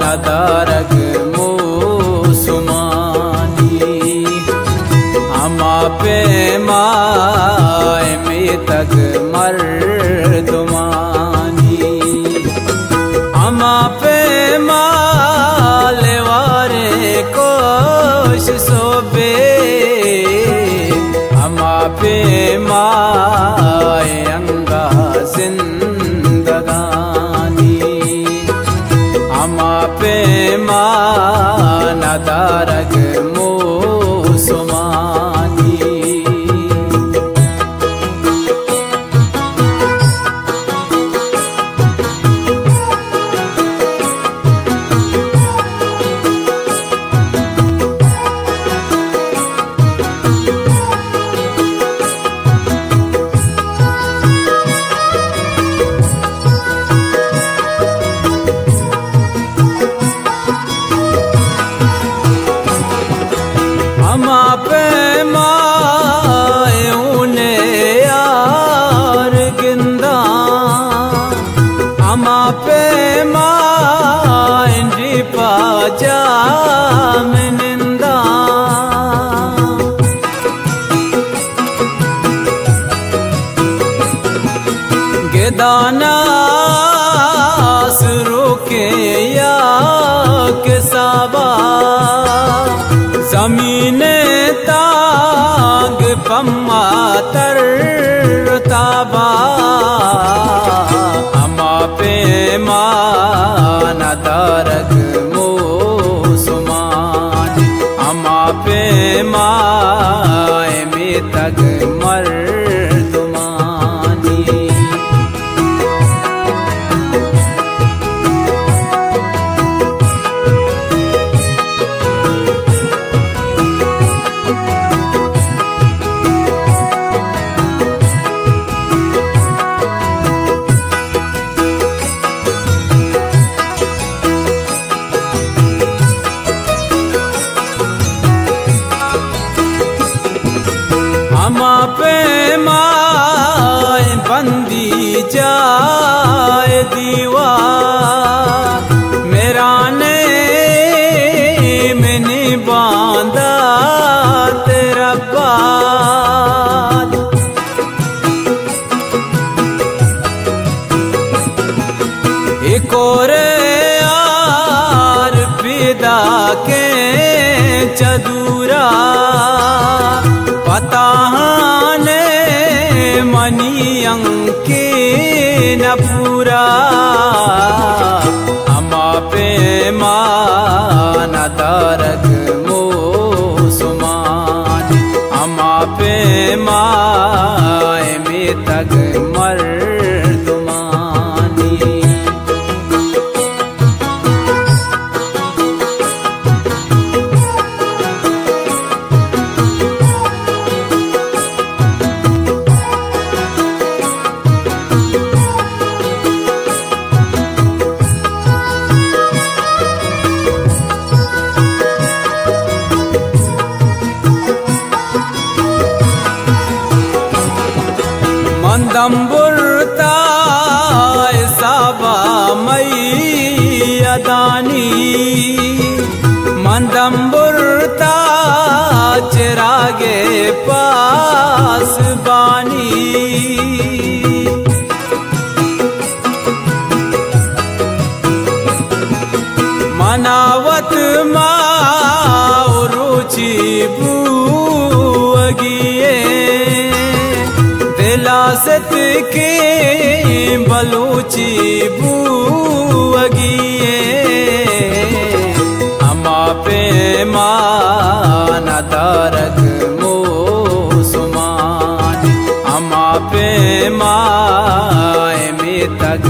नदारग मुसुमानी अमा पे माए में तक मर्दुमानी अमा पे माले वारे कोशिशों पे अमा पे माए अंगा जिंदगानी अमा पे नदारग मुसुमानी अमा पे माए उने यार गिंदा अमा पे माए पाजा में निंदा गेदाना सुरु के या के साबा जमीने ताग पम्मा तर ताबा अमा पे नदारग मुसुमानी अमा पे माए में तग मर्दुमानी अमा पे माए बंदी जाए दीवार मेरा ने मैंने बांधा तेरा बाल एक और यार पिदा के चदूरा पताने मनी अंके न पूरा अमा पे नदारग मुसुमानी अमा पे माए में तग मर्दुमानी मंदम्बुरता साबा मैदानी मंदम्बुरता चिरागे पास बानी मनावत रुचि बुअगिए दिलासत के बलूची बुअगिए अमा पे नदारग मुसुमानी अमा पे माए में तग